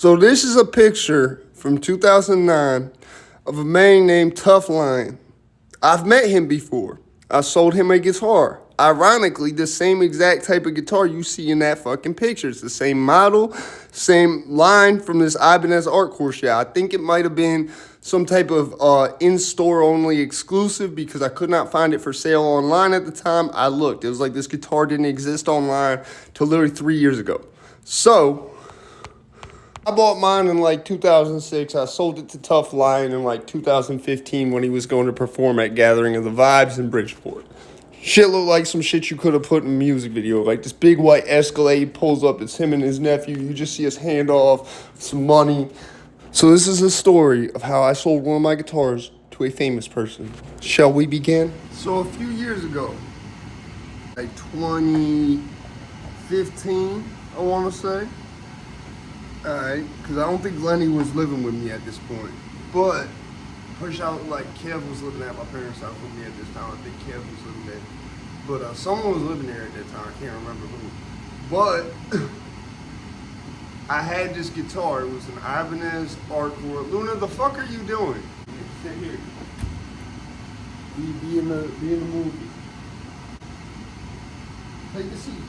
So this is a picture from 2009 of a man named Tough Lion. I've met him before. I sold him a guitar. Ironically, the same exact type of guitar you see in that fucking picture. It's the same model, same line from this Ibanez art course. Yeah, I think it might have been some type of in-store only exclusive because I could not find it for sale online at the time. I looked. It was like this guitar didn't exist online till literally 3 years ago. So I bought mine in like 2006. I sold it to Tough Lion in like 2015 when he was going to perform at Gathering of the Vibes in Bridgeport. Shit looked like some shit you could have put in a music video. Like this big white Escalade pulls up. It's him and his nephew. You just see his hand off, some money. So this is a story of how I sold one of my guitars to a famous person. Shall we begin? So a few years ago, like 2015, I want to say. Alright, because I don't think Lenny was living with me at this point. But, push out, like, Kev was living at my parents' house with me at this time. I think Kev was living there. But someone was living there at that time. I can't remember who. But, I had this guitar. It was an Ibanez Artcore. Luna, the fuck are you doing? Sit here. Be in the movie. Take a seat.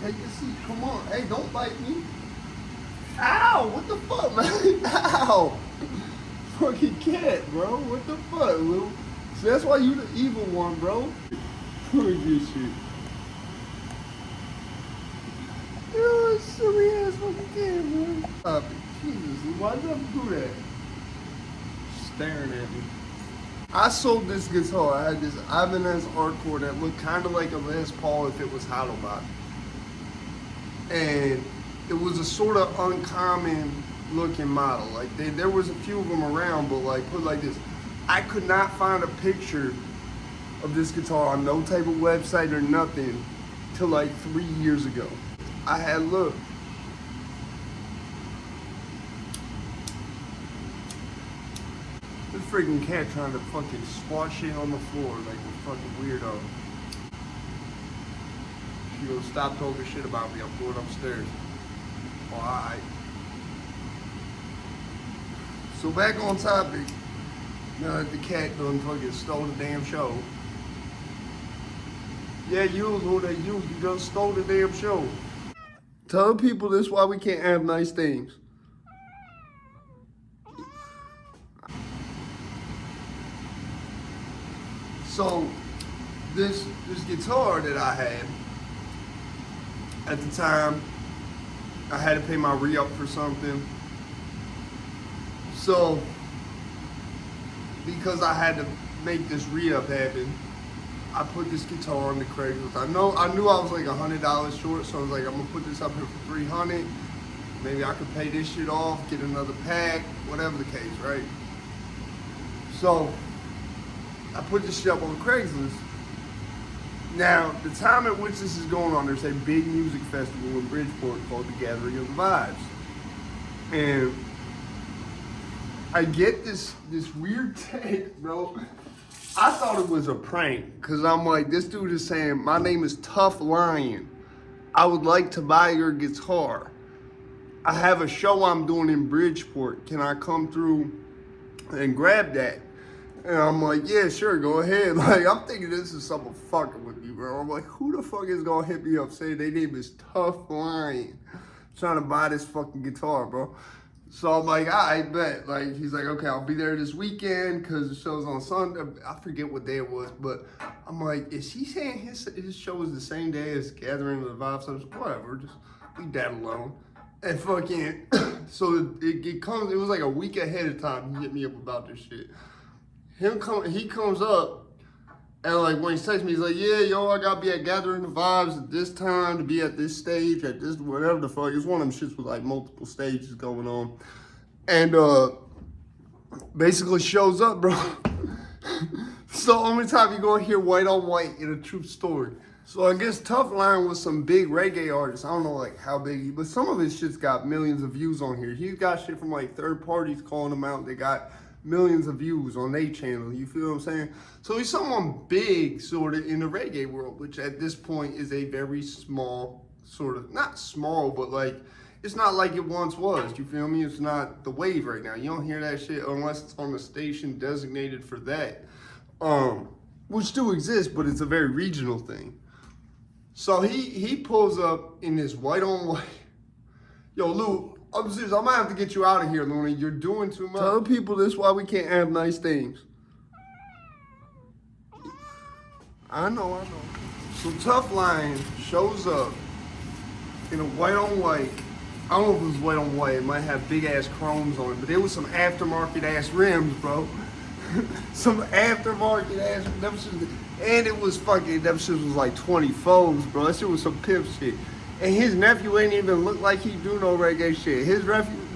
Take a seat. Come on. Hey, don't bite me. Ow! What the fuck, man? Ow! Fucking cat, bro. What the fuck, Lou? So that's why you the evil one, bro. Look at this shit. You're a silly ass fucking cat, man. Stop it. Jesus, why did I do that? Staring at me. I sold this guitar. I had this Ibanez Artcore that looked kind of like a Les Paul if it was hollow body. And it was a sort of uncommon looking model. Like there was a few of them around, but like put like this, I could not find a picture of this guitar on no type of website or nothing till like 3 years ago. I had looked. This freaking cat trying to fucking swat shit on the floor like a fucking weirdo. She goes, stop talking shit about me. I'm going upstairs. Alright. So back on topic. Now that the cat done fucking stole the damn show. Yeah, Luna, you done stole the damn show. Tell people this why we can't have nice things. So this guitar that I had at the time, I had to pay my re-up for something. So, because I had to make this re-up happen, I put this guitar on the Craigslist. I knew I was like $100 short, so I was like, I'm gonna put this up here for $300. Maybe I could pay this shit off, get another pack, whatever the case, right? So, I put this shit up on Craigslist. Now, the time at which this is going on, there's a big music festival in Bridgeport called the Gathering of the Vibes. And I get this weird text, bro. I thought it was a prank, because I'm like, this dude is saying, my name is Tough Lion. I would like to buy your guitar. I have a show I'm doing in Bridgeport. Can I come through and grab that? And I'm like, yeah, sure, go ahead. Like, I'm thinking this is someone fucking with me, bro. I'm like, who the fuck is gonna hit me up saying their name is Tough Lion? Trying to buy this fucking guitar, bro. So I'm like, I bet. Like, he's like, okay, I'll be there this weekend because the show's on Sunday. I forget what day it was, but I'm like, is he saying his show is the same day as Gathering of the Vibes? So I was like, whatever, just leave that alone. And fucking, so it comes, it was like a week ahead of time he hit me up about this shit. He comes up, and like when he texts me, he's like, yeah, yo, I gotta be at Gathering the Vibes at this time to be at this stage, at this, whatever the fuck. It's one of them shits with like multiple stages going on. And basically shows up, bro. It's the only time you're gonna hear white on white in a true story. So I guess Tough Lion was some big reggae artist. I don't know like how big but some of his shit's got millions of views on here. He's got shit from like third parties calling him out. They got millions of views on their channel, you feel what I'm saying? So he's someone big sort of in the reggae world, which at this point is a very small sort of, not small, but like it's not like it once was. You feel me? It's not the wave right now. You don't hear that shit unless it's on the station designated for that. Which still exists, but it's a very regional thing. So he pulls up in this white on white. Yo, Lou, I'm serious. I might have to get you out of here, Luna. You're doing too much. Tell people this why we can't have nice things. I know. So Tough Lion shows up in a white on white. I don't know if it was white on white. It might have big ass chromes on it, but there was some aftermarket ass rims, bro. Some aftermarket ass. And it was fucking. Them shit was like 24s, bro. That shit was some pimp shit. And his nephew ain't even look like he do no reggae shit. His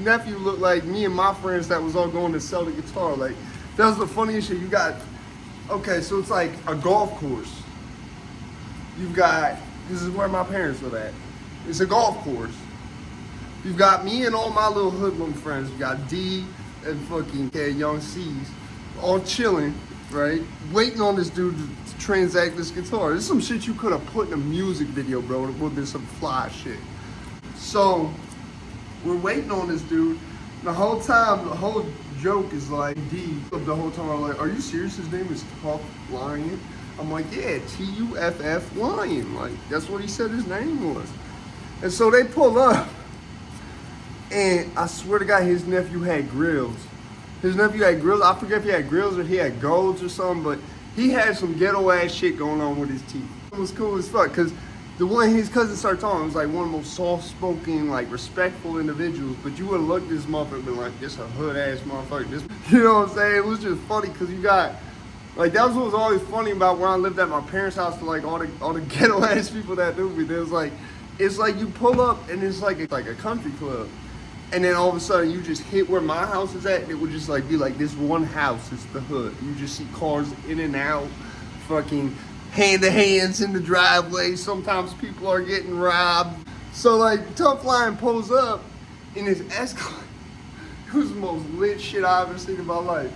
nephew looked like me and my friends that was all going to sell the guitar. Like, that was the funniest shit. You got, okay, so it's like a golf course. You've got, this is where my parents live at. It's a golf course. You've got me and all my little hoodlum friends. You got D and fucking Young C's all chilling, right? Waiting on this dude to transact this guitar. This is some shit you could have put in a music video, bro. It would have been some fly shit. So we're waiting on this dude. The whole time, the whole joke is like, D, the whole time I'm like, are you serious? His name is Tough Lion? I'm like, yeah, Tuff Lion. Like, that's what he said his name was. And so they pull up, and I swear to God, his nephew had grills. His nephew had grills. I forget if he had grills or he had golds or something, but he had some ghetto ass shit going on with his teeth. It was cool as fuck, because the one his cousin started talking, was like one of the most soft-spoken, like respectful individuals, but you would have looked at this motherfucker and been like, this a hood ass motherfucker. This, you know what I'm saying? It was just funny, because you got, like, that was what was always funny about when I lived at my parents' house, to like all the ghetto ass people that knew me. There's like, it's like you pull up and it's like a country club. And then all of a sudden you just hit where my house is at, and it would just like be like this one house is the hood. You just see cars in and out, fucking hand to hands in the driveway. Sometimes people are getting robbed. So like Tough Lion pulls up in his Escalade. It was the most lit shit I ever seen in my life.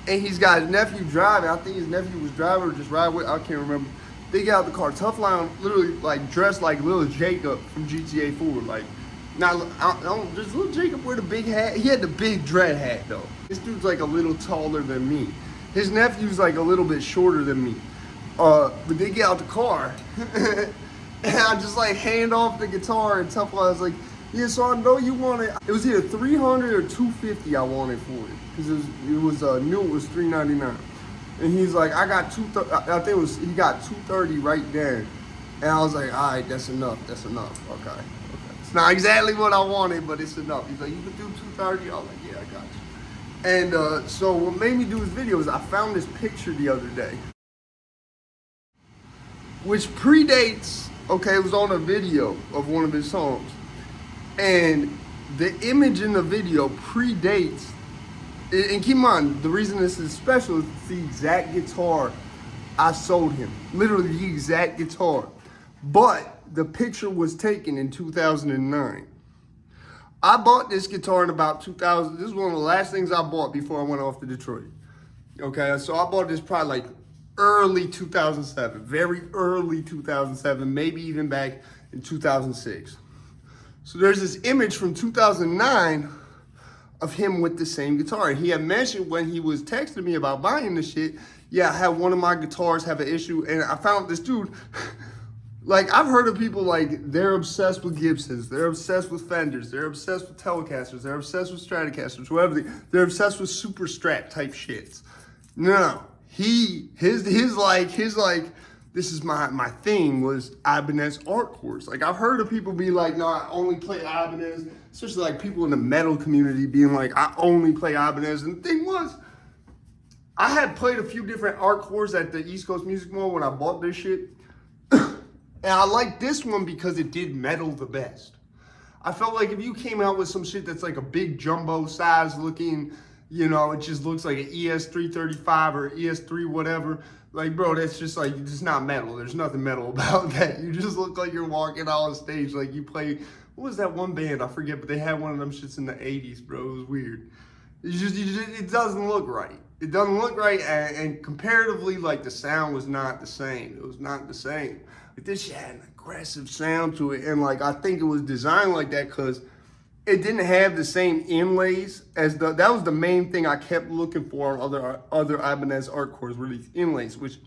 And he's got his nephew driving. I think his nephew was driving or just riding with, I can't remember. They get out the car. Tough Lion literally like dressed like Lil Jacob from GTA 4. Like, now, does Lil Jacob wear the big hat? He had the big dread hat, though. This dude's like a little taller than me. His nephew's like a little bit shorter than me. But they get out the car, and I just like hand off the guitar, and Tough Lion's like, yeah, so I know you want it. It was either $300 or $250 I wanted for it, because it was new. It was $399, and he's like, I got I think he got $230 right there, and I was like, all right, that's enough. Okay. It's not exactly what I wanted, but it's enough. He's like, you can do $230. I was like, yeah, I got you. And so what made me do this video is I found this picture the other day, which predates, okay, it was on a video of one of his songs. And the image in the video predates, and keep in mind, the reason this is special is it's the exact guitar I sold him. Literally the exact guitar. But the picture was taken in 2009. I bought this guitar in about 2000. This is one of the last things I bought before I went off to Detroit. Okay, so I bought this probably like early 2007, very early 2007, maybe even back in 2006. So there's this image from 2009 of him with the same guitar. And he had mentioned when he was texting me about buying this shit, yeah, I had one of my guitars have an issue, and I found this dude. Like, I've heard of people like, they're obsessed with Gibsons, they're obsessed with Fenders, they're obsessed with Telecasters, they're obsessed with Stratocasters, whatever. They're obsessed with Super Strat type shits. No, his this is my thing was Ibanez art course. Like, I've heard of people be like, no, I only play Ibanez, especially like people in the metal community being like, I only play Ibanez. And the thing was, I had played a few different art cores at the East Coast Music Mall when I bought this shit. And I like this one because it did metal the best. I felt like if you came out with some shit that's like a big jumbo size looking, you know, it just looks like an ES335 or ES3 whatever. Like, bro, that's just like, it's just not metal. There's nothing metal about that. You just look like you're walking out on stage like you play, what was that one band? I forget, but they had one of them shits in the 80s, bro. It was weird. It doesn't look right. It doesn't look right, and comparatively, like, the sound was not the same. It was not the same. Like, this shit had an aggressive sound to it, and, like, I think it was designed like that because it didn't have the same inlays as that was the main thing I kept looking for on other Ibanez art cores, were these inlays, which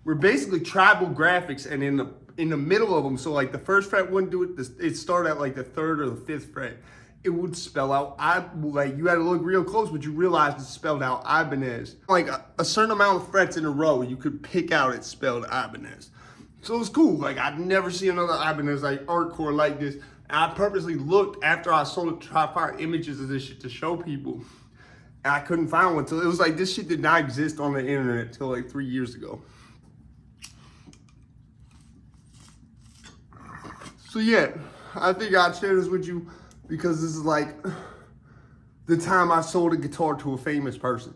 were basically tribal graphics, and in the middle of them, so like the first fret wouldn't do it, it started at like the third or the fifth fret. It would spell out, like you had to look real close, but you realized it spelled out Ibanez. Like a certain amount of frets in a row, you could pick out it spelled Ibanez. So it was cool. Like I'd never see another Ibanez like art core like this. And I purposely looked after I sold it, try to find images of this shit to show people. And I couldn't find one till it was like this shit did not exist on the internet till like 3 years ago. So yeah, I think I'd share this with you because this is like the time I sold a guitar to a famous person.